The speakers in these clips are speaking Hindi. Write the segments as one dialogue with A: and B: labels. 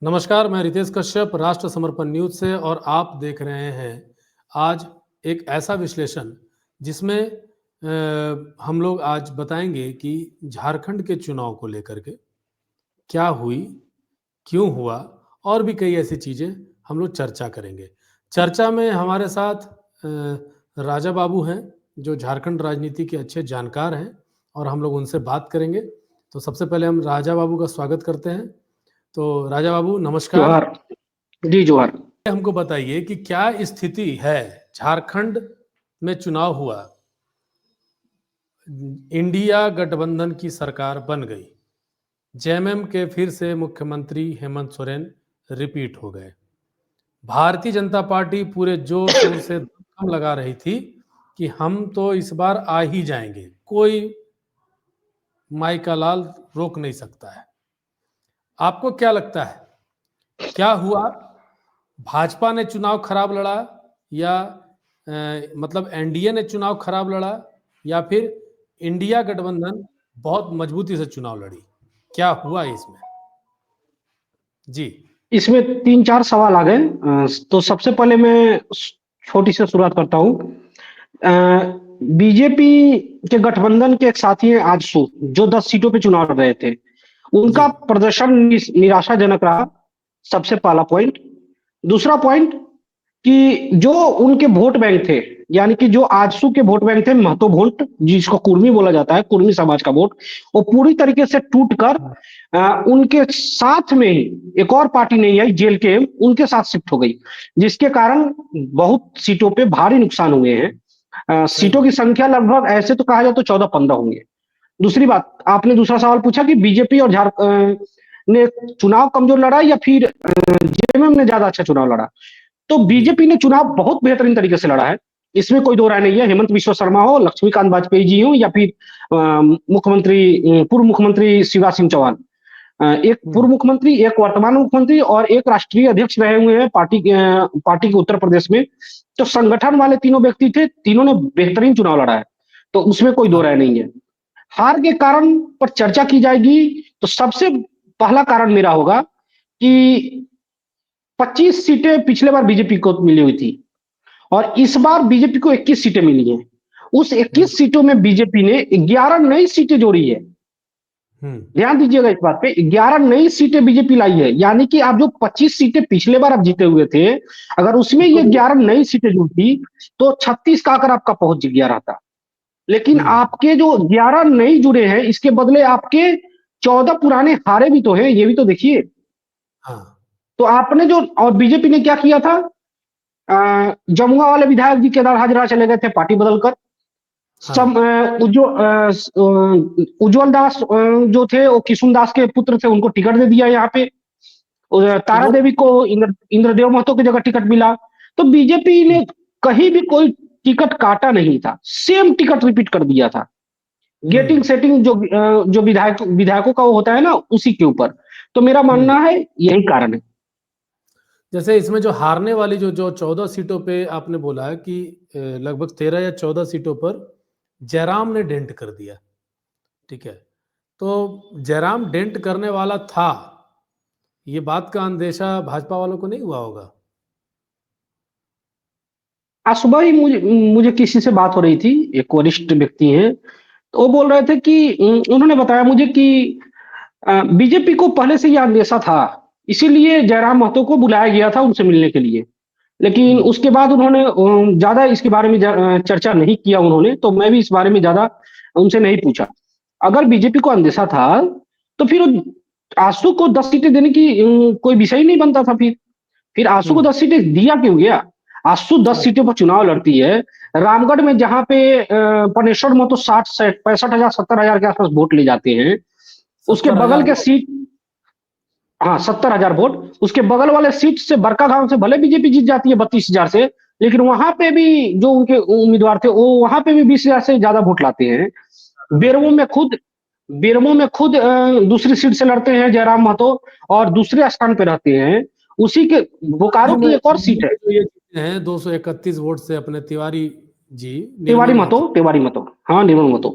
A: नमस्कार, मैं रितेश कश्यप राष्ट्र समर्पण न्यूज से और आप देख रहे हैं आज एक ऐसा विश्लेषण जिसमें हम लोग आज बताएंगे कि झारखंड के चुनाव को लेकर के क्या हुई, क्यों हुआ और भी कई ऐसी चीजें हम लोग चर्चा करेंगे। चर्चा में हमारे साथ राजा बाबू हैं जो झारखंड राजनीति के अच्छे जानकार हैं और हम लोग उनसे बात करेंगे। तो सबसे पहले हम राजा बाबू का स्वागत करते हैं। तो राजा बाबू नमस्कार।
B: जोहार जी। जोहार।
A: हमको बताइए कि क्या स्थिति है झारखंड में चुनाव हुआ, इंडिया गठबंधन की सरकार बन गई, जेएमएम के फिर से मुख्यमंत्री हेमंत सोरेन रिपीट हो गए, भारतीय जनता पार्टी पूरे जोर शोर से दम लगा रही थी कि हम तो इस बार आ ही जाएंगे, कोई माई का लाल रोक नहीं सकता है। आपको क्या लगता है क्या हुआ? भाजपा ने चुनाव खराब लड़ा या मतलब एनडीए ने चुनाव खराब लड़ा या फिर इंडिया गठबंधन बहुत मजबूती से चुनाव लड़ी? क्या हुआ इसमें? जी
B: इसमें 3-4 सवाल आ गए। तो सबसे पहले मैं छोटी से शुरुआत करता हूँ। बीजेपी के गठबंधन के एक साथी हैं आजसू, जो 10 सीटों पे चुनाव लड़ रहे थे।
A: जी
B: उनका प्रदर्शन निराशाजनक रहा, सबसे पहला पॉइंट। दूसरा पॉइंट कि जो उनके वोट बैंक थे, यानी कि जो आजसू के वोट बैंक थे, महतो वोट, जिसको कुर्मी बोला जाता है, कुर्मी समाज का वोट, वो पूरी तरीके से टूट कर उनके साथ में ही एक और पार्टी नहीं आई, जेएलकेएम, उनके साथ शिफ्ट हो गई, जिसके कारण बहुत सीटों पे भारी नुकसान हुए हैं।
A: सही
B: सीटों
A: बात।
B: की संख्या लगभग ऐसे तो कहा जाए तो 14-15 होंगे। दूसरी बात, आपने दूसरा सवाल पूछा कि बीजेपी और ने चुनाव कमजोर लड़ा या फिर जेएमएम ने ज्यादा अच्छा चुनाव लड़ा। तो
A: जी
B: बीजेपी ने चुनाव बहुत बेहतरीन तरीके से लड़ा है, इसमें कोई दो राय नहीं है। हेमंत बिश्व शर्मा हो, लक्ष्मीकांत वाजपेयी जी हो, या फिर पूर्व मुख्यमंत्री शिवराज सिंह चौहान। एक पूर्व मुख्यमंत्री, एक वर्तमान मुख्यमंत्री और एक राष्ट्रीय अध्यक्ष रहे हुए हैं पार्टी के उत्तर प्रदेश में। तो संगठन वाले तीनों व्यक्ति थे, तीनों ने बेहतरीन चुनाव लड़ा है, तो उसमें कोई दो
A: हाँ
B: राय नहीं है। हार के कारण पर चर्चा की जाएगी तो सबसे पहला कारण मेरा होगा कि 25 सीटें पिछले बार बीजेपी को मिली हुई थी और इस बार बीजेपी को 21 सीटें मिली हैं। उस 21 सीटों में बीजेपी ने 11 नई सीटें जोड़ी है। ध्यान दीजिएगा इस बात पे, 11 नई सीटें बीजेपी लाई है, यानी कि आप जो 25 सीटें पिछले बार आप जीते हुए थे, अगर उसमें ये 11 नई सीटें जुड़ती तो 36 का आकर आपका पहुंच गया रहता। लेकिन आपके जो 11 नई जुड़े हैं, इसके बदले आपके 14 पुराने हारे भी तो हैं, ये भी तो देखिए।
A: हाँ
B: तो आपने जो, और बीजेपी ने क्या किया था, जमुआ वाले विधायक जी केदार हाजरा चले गए थे पार्टी बदलकर।
A: हाँ
B: उज्जवल दास जो थे, वो किशुन दास के पुत्र थे, उनको टिकट दे दिया यहाँ पे।
A: तो
B: तारा
A: वो
B: देवी को इंद्रदेव महतो की जगह टिकट मिला। तो बीजेपी ने कहीं भी कोई टिकट काटा नहीं था, सेम टिकट रिपीट कर दिया था। गेटिंग सेटिंग जो विधायकों का वो होता है ना, उसी के ऊपर। तो मेरा मानना है यही कारण है।
A: जैसे इसमें जो हारने वाली जो जो 14 सीटों पे आपने बोला है कि लगभग 13 या 14 सीटों पर जयराम ने डेंट कर दिया, ठीक है? तो जयराम डेंट करने वाला था, ये बात का अंदेशा भाजपा वालों को नहीं हुआ होगा?
B: आज सुबह ही मुझे मुझे किसी से बात हो रही थी, एक वरिष्ठ व्यक्ति हैं, तो वो बोल रहे थे कि उन्होंने बताया मुझे कि बीजेपी को पहले से यह अंदेशा था, इसीलिए जयराम महतो को बुलाया गया था उनसे मिलने के लिए। लेकिन उसके बाद उन्होंने ज्यादा इसके बारे में चर्चा नहीं किया उन्होंने, तो मैं भी इस बारे में ज्यादा उनसे नहीं पूछा। अगर बीजेपी को अंदेशा था तो फिर आंसू को 10 सीटें देने की कोई विषय ही नहीं बनता था। फिर आंसू को 10 सीटें दिया क्यों गया? आंसू 10 सीटों पर चुनाव लड़ती है। रामगढ़ में जहां पे पनेश्वर महतो 65,000 70,000 के आसपास वोट ले जाते हैं, उसके
A: 70,000
B: बगल के
A: वोट।
B: सीट, हाँ 70,000 वोट, उसके बगल वाले सीट से बड़का गांव से भले बीजेपी जीत जाती है 32,000 से, लेकिन वहां पे भी जो उनके उम्मीदवार थे वो वहां पे भी 20,000 से ज्यादा वोट लाते हैं। बेरमो में खुद बेरमो में खुद दूसरी सीट से लड़ते हैं जयराम महतो और दूसरे स्थान पे रहते हैं। उसी के बोकारो की एक और सीट है,
A: जो ये जीते हैं 231 वोट से अपने तिवारी जी,
B: तिवारी
A: निर्मल
B: महतो,
A: महतो।
B: हाँ निर्मल महतो।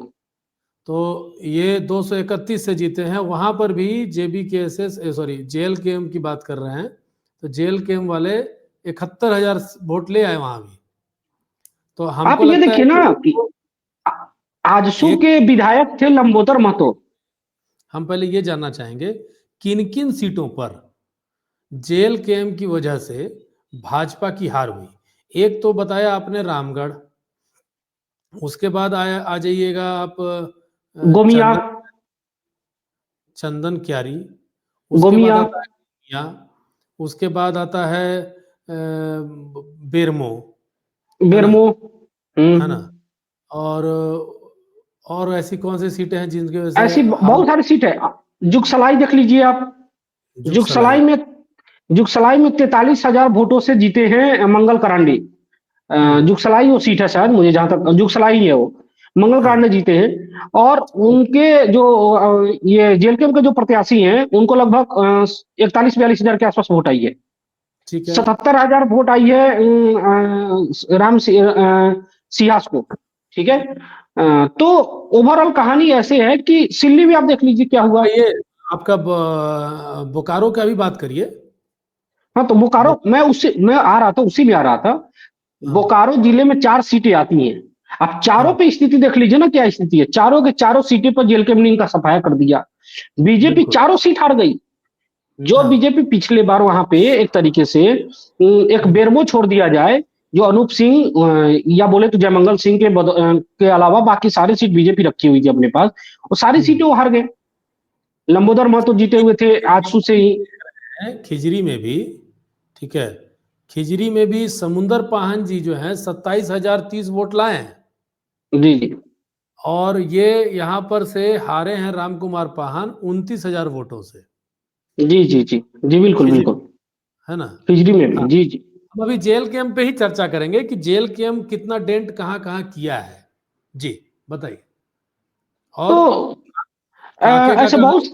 A: तो ये 231 से जीते हैं। वहां पर भी JBKSS सॉरी JLKM की बात कर रहे हैं, तो JLKM वाले 71,000 वोट ले आए वहां भी। तो
B: आप
A: हमको
B: ये
A: लगता है
B: देखिए
A: कि
B: ना कि आजसू
A: एक
B: के विधायक थे लंबोदर महतो।
A: हम पहले ये जानना चाहेंगे किन किन सीटों पर JLKM की वजह से भाजपा की हार हुई। एक तो बताया आपने रामगढ़, उसके बाद आया आ जाइएगा आप
B: गोमिया,
A: चंदन चंदन क्यारी, उसके बाद
B: गोमिया,
A: आता है गोमिया, उसके बाद आता है बेरमो, है ना,
B: बेरमो।
A: है ना।
B: हम्म।
A: और ऐसी कौन सी सीटें हैं जिनकी वजह से
B: ऐसी
A: हार।
B: बहुत सारी सीट है। जुगसलाई देख लीजिए आप।
A: जुगसलाई।
B: जुगसलाई में जुगसलाई में 43,000 वोटों से जीते हैं मंगल करांडी।
A: हम्म।
B: जुगसलाई वो सीट है, शायद मुझे जहां तक जुगसलाई ही है वो। मंगल
A: हाँ
B: करांडे जीते हैं। और उनके जो ये जेएलकेएम के जो प्रत्याशी हैं उनको लगभग 41-42 हजार के आसपास वोट आई है।
A: ठीक है।
B: 77,000 वोट आई है राम सिहास को। ठीक है। तो ओवरऑल कहानी ऐसे है कि सिल्ली भी आप देख लीजिए क्या हुआ।
A: ये आपका बोकारो का भी बात करिए।
B: हाँ, तो बोकारो
A: बोकारो।
B: मैं आ रहा था, उसी में आ रहा था।
A: हाँ
B: बोकारो जिले में 4 सीटें आती हैं। अब चारों
A: हाँ
B: पे स्थिति देख लीजिए ना, क्या स्थिति है। चारों के चारों सीटें पर जेल के मिनिंग का सफाया कर दिया। बीजेपी
A: बिल्कुल।
B: चारों सीट हार गई। जो
A: हाँ।
B: बीजेपी पिछले बार वहां पे एक तरीके से एक
A: हम्म,
B: बेरमो छोड़ दिया जाए, जो अनूप सिंह या बोले तो जयमंगल सिंह के अलावा बाकी सारी सीट बीजेपी रखी हुई थी अपने पास, वो सारी
A: हम्म।
B: सीटें वो हार गए। लंबोदर महतो जीते हुए थे आजसू से ही।
A: खिजरी में भी, ठीक है, खिजरी में भी समुंदर पाहन जी जो है 27,030 वोट लाए हैं।
B: जी जी
A: और ये यहाँ पर से हारे हैं राम कुमार पाहन 29,000 वोटों से।
B: जी जी जी जी, बिल्कुल
A: खिजरी,
B: बिल्कुल।
A: है ना।
B: खिचड़ी में भी,
A: हाँ,
B: जी जी।
A: हम अभी जेल कैंप पे ही चर्चा करेंगे कि जेल कैंप कितना डेंट कहाँ कहाँ किया है। जी बताइए।
B: तो
A: और कांके का
B: ऐसे
A: कहा।
B: बहुत,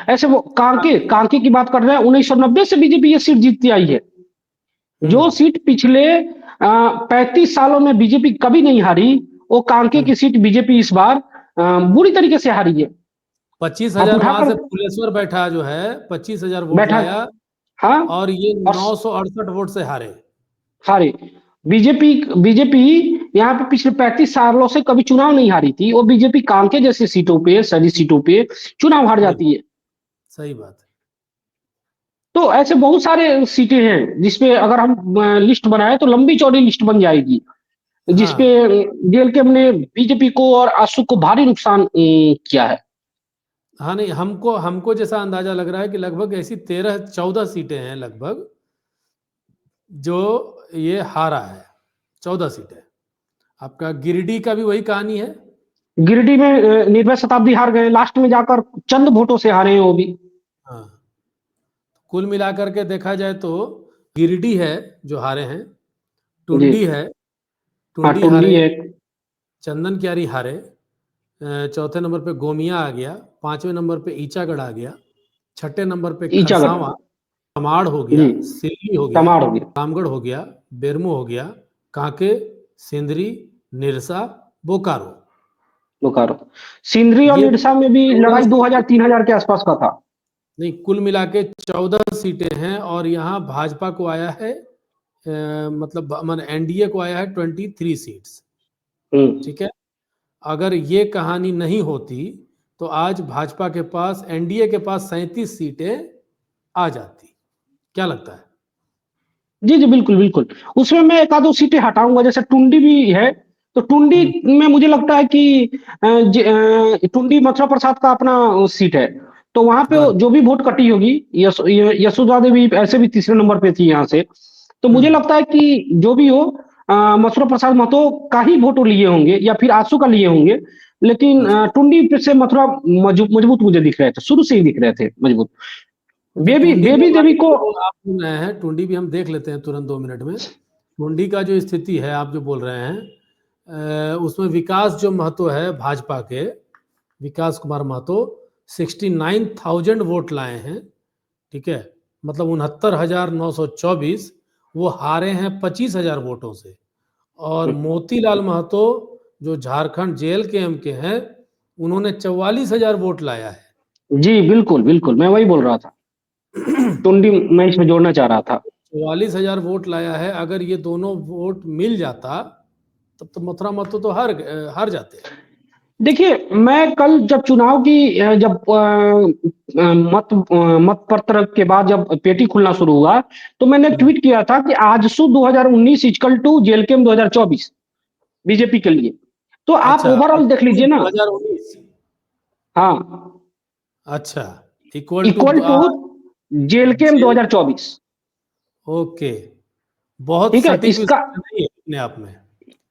B: ऐसे वो कांके कांके की बात कर रहे हैं। 1990 से बीजेपी ये सीट जीतती आई है। जो
A: हम्म।
B: सीट पिछले 35 सालों में बीजेपी कभी नहीं हारी, वो कांके
A: हम्म।
B: की सीट बीजेपी इस बार बुरी तरीके से हारी है।
A: पच्चीस
B: आप
A: हजार वहां
B: उठाकर
A: से फुलेश्वर बैठा जो है, 25,000 वोट
B: बैठा।
A: लाया।
B: हाँ।
A: और ये
B: और
A: 968 वोट से हारे।
B: हारे। बीजेपी बीजेपी यहाँ पे पिछले 35 सालों से कभी चुनाव नहीं हारी थी। वो बीजेपी कांके जैसी सीटों पे, सारी सीटों पे चुनाव हार
A: सही
B: जाती है।
A: सही बात है।
B: तो ऐसे बहुत सारे सीटें हैं जिसपे अगर हम लिस्ट बनाए तो लंबी चौड़ी लिस्ट बन जाएगी, जिसपे
A: हाँ
B: डीएलके ने बीजेपी को और आसू को भारी नुकसान किया है।
A: हाँ, नहीं हमको हमको जैसा अंदाजा लग रहा है कि लगभग ऐसी 13-14 सीटें हैं लगभग जो ये हारा है। 14 सीटें। आपका गिरिडीह का भी वही कहानी है।
B: गिरिडीह में निर्भय शताब्दी हार गए, लास्ट में जाकर चंद वोटों से हारे हैं वो भी।
A: हाँ, कुल मिलाकर के देखा जाए तो गिरिडीह है जो हारे हैं,
B: जी।
A: टुंडी है,
B: हाँ,
A: टुंडी
B: टुंडी
A: हारे,
B: है।
A: चंदन क्यारी हारे, चौथे नंबर पे गोमिया आ गया, पांचवें नंबर पे ईचागढ़ आ गया, छठे नंबर पे
B: ईचागढ़।
A: खरसावां, तमाड़ हो गया,
B: जी।
A: सिल्ली हो गया,
B: तमाड़ हो गया।
A: रामगढ़ हो गया, बेरमो हो गया, कांके, सिंदरी, निरसा, बोकारो।
B: बोकारो। सिंदरी और
A: ये
B: निरसा में भी
A: 14
B: लड़ाई 2,000-3,000 के आसपास का था।
A: नहीं, कुल मिला के 14 सीटें हैं। और यहाँ भाजपा को आया है मतलब मन एनडीए को आया है 23 सीट्स।
B: हम्म।
A: ठीक है। अगर ये कहानी नहीं होती तो आज भाजपा के पास, एनडीए के पास 37 सीटें आ जाती। क्या लगता है।
B: जी जी, बिल्कुल बिल्कुल। उसमें मैं एक आधो सीटें हटाऊंगा, जैसे टुंडी भी है। तो टुंडी
A: हम्म,
B: में मुझे लगता है कि टुंडी मथुरा प्रसाद का अपना सीट है। तो वहां पे
A: हाँ।
B: जो भी वोट कटी होगी, यशोदा देवी ऐसे भी तीसरे नंबर पे थी यहाँ से। तो मुझे
A: हम्म।
B: लगता है कि जो भी हो, मथुरा प्रसाद महतो का ही वोट लिए होंगे या फिर आंसू का लिए होंगे। लेकिन
A: अच्छा।
B: टुंडी पे से मथुरा मजबूत मुझे दिख रहे थे, शुरू से ही दिख रहे थे मजबूत।
A: अच्छा,
B: बेबी
A: टुंडी में
B: बेबी
A: मान
B: देवी को।
A: लीजिए जो आप बोल रहे हैं, टुंडी भी हम देख लेते हैं तुरंत 2 मिनट में। टुंडी का जो स्थिति है आप जो बोल रहे हैं, उसमें विकास जो महतो है भाजपा के, विकास कुमार महतो 69,000 वोट लाए हैं। ठीक है, मतलब 69,924। वो हारे हैं 25,000 वोटों से। और मोतीलाल महतो जो झारखंड जेल के एम के हैं, उन्होंने 44,000 वोट लाया है।
B: जी, बिल्कुल, बिल्कुल, मैं वही बोल रहा था। टुंडी मैं इसमें जोड़ना चाह रहा था।
A: 44,000 वोट लाया है। अगर ये दोनों वोट मिल जाता, तब तो मथुरा महतो तो हार जाते।
B: देखिए, मैं कल जब चुनाव की जब मत पत्र के बाद जब पेटी खुलना शुरू हुआ, तो मैंने ट्वीट किया था कि आजसू 2019 इक्वल टू जेलकेम 2024 बीजेपी के लिए। तो आप
A: अच्छा,
B: ओवरऑल देख लीजिए ना।
A: 2019।
B: हाँ,
A: अच्छा, इक्वल टू
B: इक्वल टू जेलकेम
A: जेल।
B: 2024।
A: ओके, बहुत
B: ठीक है?
A: सटीक
B: इसका
A: विश्लेषण नहीं है अपने आप में।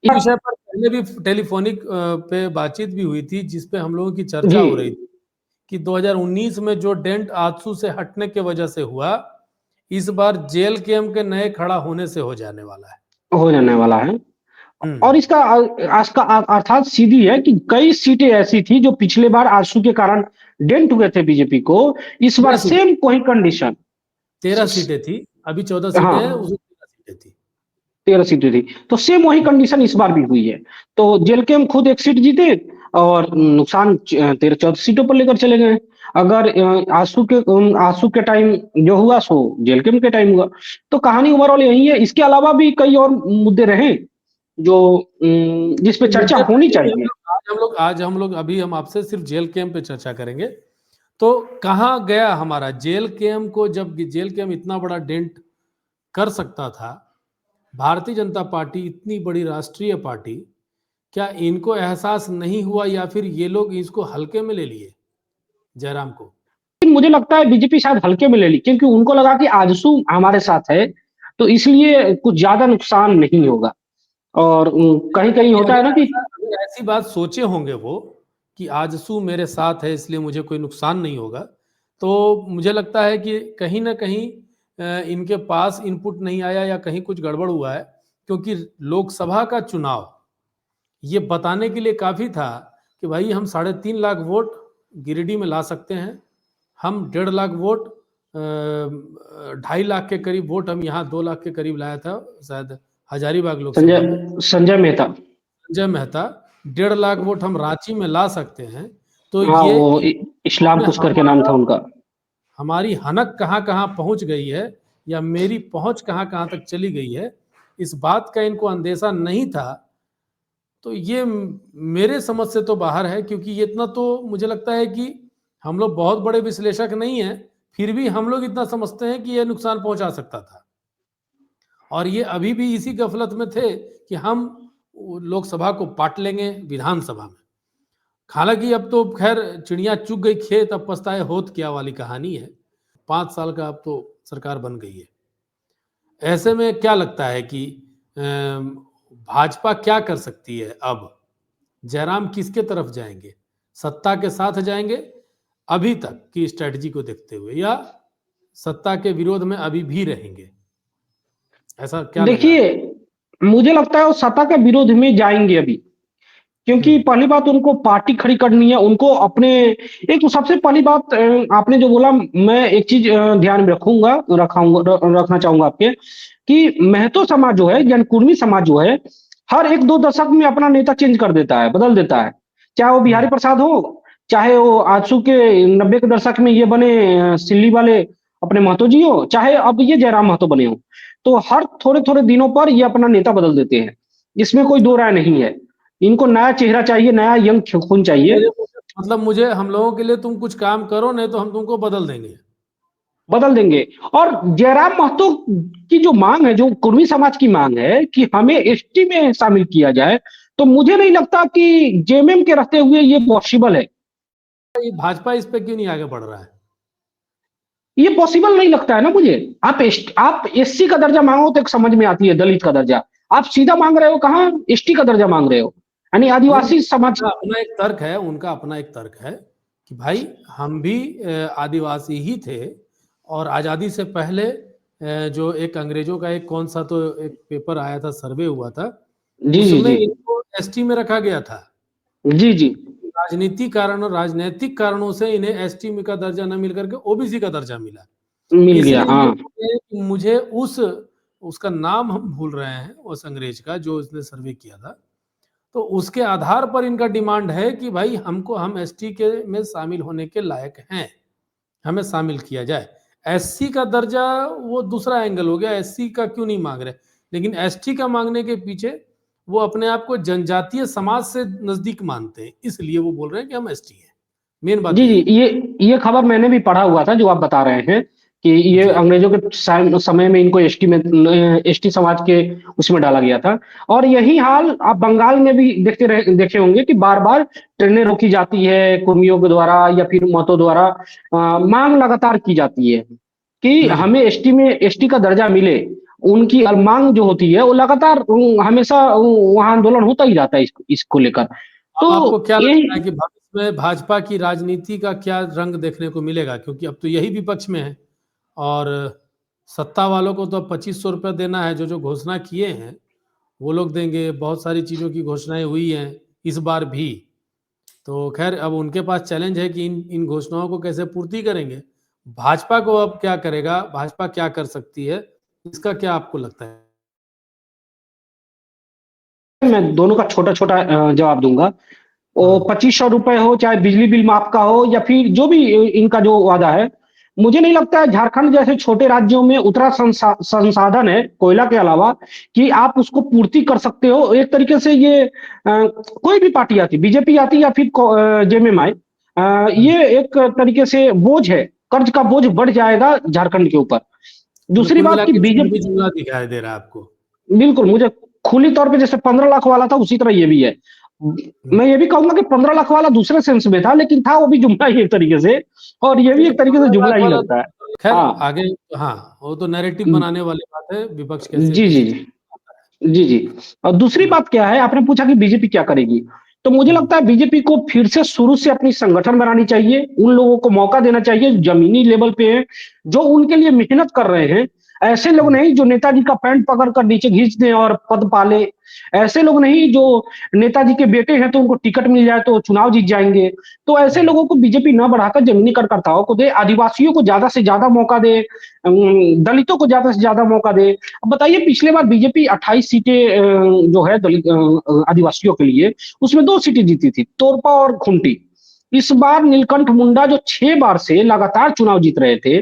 A: इस विषय पर पहले भी टेलीफोनिक पे बातचीत भी हुई थी, जिस पे हम लोगों की चर्चा
B: जी,
A: हो रही थी कि 2019 में जो डेंट आजसू से हटने की वजह से हुआ, इस बार जेल केम के नए खड़ा होने से हो जाने वाला है।
B: हो जाने वाला है। और
A: हम्म।
B: इसका अर्थात सीधी है कि कई सीटें ऐसी थी जो पिछले बार आजसू के कारण डेंट हुए थे बीजेपी को, इस बार
A: 13 सीटें
B: सेम वही कंडीशन।
A: 13 सीटें थी। अभी 14 सीटें हैं,
B: हाँ,
A: उसमें 13 सीटें थी।
B: 13 सीटें थी। तो सेम वही कंडीशन इस बार भी हुई है। तो जेलकेम खुद एक सीट जीते और नुकसान 13-14 सीटों पर लेकर चले गए। अगर आंसू के टाइम जो हुआ सो जेलकेम के टाइम हुआ। तो कहानी ओवरऑल यही है। इसके अलावा भी कई और मुद्दे रहे जो जिस पे
A: तो
B: चर्चा
A: मुद्दे
B: होनी
A: पहले भी
B: चाहिए।
A: आज हम लोग अभी हम आपसे सिर्फ जेल कैम पे चर्चा करेंगे। तो कहाँ गया हमारा जेल कैम को, जब जेल कैम इतना बड़ा डेंट कर सकता था, भारतीय जनता पार्टी इतनी बड़ी राष्ट्रीय पार्टी, क्या इनको एहसास नहीं हुआ या फिर ये लोग इसको हल्के में ले लिए जयराम को?
B: लेकिन मुझे लगता है बीजेपी शायद हल्के में ले ली क्योंकि उनको लगा कि आजसू हमारे साथ है, तो इसलिए कुछ ज्यादा नुकसान नहीं होगा। और कहीं कहीं
A: कि
B: होता है ना कि
A: अगर ऐसी बात सोचे होंगे वो कि आजसू मेरे साथ है इसलिए मुझे कोई नुकसान नहीं होगा, तो मुझे लगता है कि कहीं ना कहीं इनके पास इनपुट नहीं आया या कहीं कुछ गड़बड़ हुआ है, क्योंकि लोकसभा का चुनाव ये बताने के लिए काफी था कि भाई हम 3.5 लाख वोट गिरिडीह में ला सकते हैं, हम 1.5 लाख वोट, 2.5 लाख के करीब वोट हम यहाँ 2 लाख के करीब लाया था शायद हजारीबाग लोकसभा में
B: संजय मेहता।
A: संजय मेहता, 1.5 लाख वोट हम रांची में ला सकते हैं। तो
B: हाँ,
A: ये
B: वो इस्लाम
A: इसमें
B: पुष्कर के नाम था उनका।
A: हमारी हनक कहाँ कहाँ पहुंच गई है या मेरी पहुंच कहाँ कहाँ तक चली गई है, इस बात का इनको अंदेशा नहीं था। तो ये मेरे समझ से तो बाहर है, क्योंकि ये इतना तो मुझे लगता है कि हम लोग बहुत बड़े विश्लेषक नहीं हैं, फिर भी हम लोग इतना समझते हैं कि ये नुकसान पहुंचा सकता था। और ये अभी भी इसी गफलत में थे कि हम लोकसभा को पाट लेंगे विधानसभा में। हालांकि अब तो खैर चिड़िया चुग गई खेत, अब पछताए होत क्या वाली कहानी है। 5 साल का अब तो सरकार बन गई है। ऐसे में क्या लगता है कि भाजपा क्या कर सकती है अब? जयराम किसके तरफ जाएंगे? सत्ता के साथ जाएंगे अभी तक की स्ट्रेटजी को देखते हुए, या सत्ता के विरोध में अभी भी रहेंगे? ऐसा क्या लग रहा है
B: देखिए,
A: आपको?
B: मुझे लगता है वो सत्ता के विरोध में जाएंगे अभी। क्योंकि
A: हम्म।
B: पहली बात उनको पार्टी खड़ी करनी है, उनको अपने एक तो सबसे पहली बात आपने जो बोला मैं एक चीज़ ध्यान में रखना चाहूँगा आपके कि महतो समाज जो है यानी कुर्मी समाज जो है, हर 1-2 दशक में अपना नेता चेंज कर देता है, बदल देता है। चाहे वो बिहारी
A: हम्म।
B: प्रसाद हो, चाहे वो आजसू के 90 के दशक में ये बने सिल्ली वाले अपने महतो जी हो, चाहे अब ये जयराम महतो बने हों। तो हर थोड़े-थोड़े दिनों पर ये अपना नेता बदल देते हैं। इसमें कोई दो राय नहीं है। इनको नया चेहरा चाहिए, नया यंग खून चाहिए,
A: मुझे हम लोगों के लिए तुम कुछ काम करो, नहीं तो हम तुमको बदल देंगे।
B: बदल देंगे। और जयराम महतो की जो मांग है, जो कुर्मी समाज की मांग है कि हमें एसटी में शामिल किया जाए, तो मुझे नहीं लगता कि जेएमएम के रहते हुए ये पॉसिबल है।
A: ये भाजपा इस पे क्यों नहीं आगे बढ़ रहा है?
B: ये पॉसिबल नहीं लगता है ना मुझे। आप एससी का दर्जा मांगो तो एक समझ में आती है, दलित का दर्जा। आप सीधा मांग रहे हो कहाँ? एसटी का दर्जा मांग रहे हो, यानी
A: नहीं,
B: आदिवासी समाज।
A: उनका अपना एक तर्क है कि भाई हम भी आदिवासी ही थे, और आज़ादी से पहले जो एक अंग्रेजों का एक कौन सा तो एक पेपर आया था, सर्वे हुआ था,
B: जी, जी,
A: उसमें
B: जी।
A: इनको एसटी में रखा गया था।
B: जी, जी।
A: राजनीतिक कारणों से इन्हें एसटी में का दर्जा न मिल करके ओबीसी का दर्जा मिला।
B: मिल गया,
A: इसलिए ये
B: हाँ।
A: कहते हैं कि मुझे उसका नाम हम भूल रहे हैं उस अंग्रेज का जो इसने सर्वे किया था। तो उसके आधार पर इनका डिमांड है कि भाई हम एसटी के में शामिल होने के लायक हैं, हमें शामिल किया जाए। एससी का दर्जा वो दूसरा एंगल हो गया, एससी का क्यों नहीं मांग रहे, लेकिन एसटी का मांगने के पीछे वो अपने आप को जनजातीय समाज से नजदीक मानते हैं, इसलिए वो बोल रहे हैं कि हम एसटी हैं। मेन बात
B: जी,
A: यही
B: जी,
A: है।
B: ये खबर मैंने भी पढ़ा हुआ था जो आप बता रहे हैं कि ये
A: जी।
B: अंग्रेजों के समय में इनको एसटी में एसटी समाज के उसमें डाला गया था। और यही हाल आप बंगाल में भी देखे होंगे कि बार-बार ट्रेनें रोकी जाती है कुर्मियों के द्वारा या फिर महतो द्वारा, माँग लगातार की जाती है कि हमें एसटी का दर्जा मिले। उनकी माँग जो होती है वो लगातार हमेशा वहाँ आंदोलन होता ही रहता है इसको लेकर।
A: अब आपको
B: तो
A: क्या लगता है
B: यही
A: कि भविष्य में भाजपा की राजनीति का क्या रंग देखने को मिलेगा, क्योंकि अब तो यही विपक्ष में है और सत्ता वालों को तो अब 2500 रुपये देना है, जो जो घोषणा किए हैं वो लोग देंगे, बहुत सारी चीज़ों की घोषणाएं हुई हैं इस बार भी। तो खैर अब उनके पास चैलेंज है कि इन इन घोषणाओं को कैसे पूर्ति करेंगे। भाजपा को अब क्या करेगा, भाजपा क्या कर सकती है, इसका क्या आपको लगता है?
B: मैं दोनों का छोटा-छोटा जवाब दूँगा। वो
A: हाँ।
B: 2500 रुपए हो, चाहे बिजली बिल माफ़ का हो या फिर जो भी इनका जो वादा है, मुझे नहीं लगता है झारखंड जैसे छोटे राज्यों में उतना संसाधन है, कोयला के अलावा, कि आप उसको पूर्ति कर सकते हो। एक तरीके से ये कोई भी पार्टी आती, बीजेपी आती या फिर जेएमएम आए,
A: हुँ।
B: ये एक तरीके से बोझ है, कर्ज का बोझ बढ़ जाएगा झारखंड के ऊपर।
A: मतलब
B: दूसरी
A: कुल
B: बात
A: मिला
B: कि
A: के
B: बीजेपी,
A: जुमला दिखाई दे रहा है आपको।
B: बिल्कुल, मुझे खुली तौर पे जैसे 15 लाख वाला था, उसी तरह ये भी है।
A: हुँ।
B: मैं ये भी कहूँगा कि 15 लाख वाला दूसरे सेंस में था, लेकिन था वो भी जुमला ही एक तरीके से, और ये भी
A: देखिए
B: एक तरीके से
A: 15
B: जुमला
A: लाख
B: ही
A: वाला
B: लगता है।
A: खैर
B: हाँ।
A: आगे, हाँ, वो तो नैरेटिव
B: उम,
A: बनाने वाली बात है, विपक्ष कैसे
B: जी, जी,
A: किसी
B: जी। जी, जी। और दूसरी
A: हुँ,
B: बात क्या है, आपने पूछा कि बीजेपी क्या करेगी? तो मुझे
A: हुँ,
B: लगता है बीजेपी को फिर से शुरू से अपनी संगठन बनानी चाहिए, उन लोगों को मौका देना चाहिए, जो ज़मीनी लेवल पे हैं, जो उनके लिए मेहनत कर रहे हैं। ऐसे लोग
A: हुँ।
B: नहीं जो नेताजी का पैंट पकड़ कर नीचे खींच दें और पद पालें। ऐसे लोग नहीं जो नेताजी के बेटे हैं तो उनको टिकट मिल जाए तो चुनाव जीत जाएँगे। तो ऐसे
A: हुँ।
B: लोगों को बीजेपी ना बढ़ाकर ज़मीनी कार्यकर्ताओं को दे, आदिवासियों को ज़्यादा से ज़्यादा मौका दे, दलितों को ज़्यादा से ज़्यादा मौका दे। अब बताइए पिछले बार बीजेपी 28 सीटें जो है आदिवासियों के लिए, उसमें 2 सीटें जीती थी, तोरपा और खूंटी। इस बार नीलकंठ मुंडा जो 6 बार से लगातार चुनाव जीत रहे थे,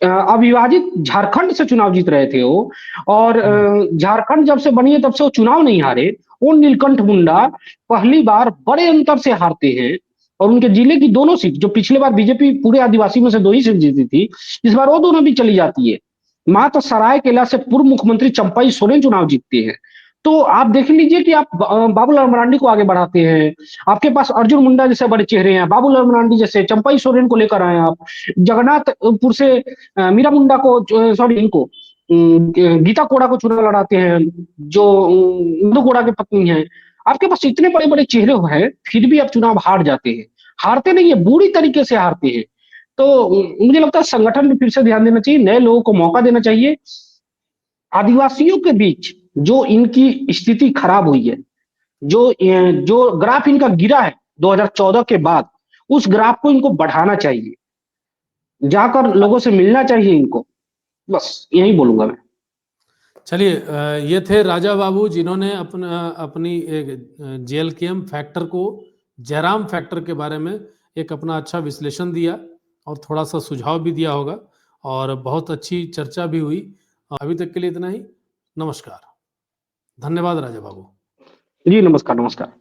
B: अविभाजित झारखंड से चुनाव जीत रहे थे वो, और
A: हुँ।
B: झारखंड जब से बनी है तब से वो चुनाव नहीं हारे। वो नीलकंठ मुंडा पहली बार बड़े अंतर से हारते हैं, और उनके जिले की दोनों सीट जो पिछले बार बीजेपी पूरे आदिवासी में से 2 ही सीट जीती थी, इस बार वो दोनों भी चली जाती है। मात्र सरायकेला से पूर्व मुख्यमंत्री चंपई सोरेन चुनाव जीतते हैं। तो आप देख लीजिए कि आप बाबूलाल मरांडी को आगे बढ़ाते हैं। आपके पास अर्जुन मुंडा जैसे बड़े चेहरे हैं, बाबूलाल मरांडी जैसे, चंपई सोरेन को लेकर आए आप। जगन्नाथपुर से मीरा मुंडा को, सॉरी इनको, गीता कोड़ा को चुनाव लड़ाते हैं, जो मधु कोड़ा की पत्नी है। आपके पास इतने बड़े-बड़े चेहरे हैं, फिर भी आप चुनाव हार जाते हैं। हारते नहीं है, बुरी तरीके से हारते हैं। तो मुझे लगता है संगठन में फिर से ध्यान देना चाहिए, नए लोगों को मौका देना चाहिए। आदिवासियों के बीच जो इनकी स्थिति खराब हुई है, जो ग्राफ इनका गिरा है 2014 के बाद, उस ग्राफ को इनको बढ़ाना चाहिए। जाकर लोगों से मिलना चाहिए इनको। बस यही बोलूँगा मैं।
A: चलिए ये थे राजा बाबू, जिन्होंने अपनी एक जेएलकेएम फैक्टर को जयराम फैक्टर के बारे में एक अपना अच्छा विश्लेषण दिया और थोड़ा-सा सुझाव भी दिया होगा और बहुत अच्छी चर्चा भी हुई। अभी तक के लिए इतना ही। नमस्कार। धन्यवाद राजा बाबू।
B: जी, नमस्कार, नमस्कार।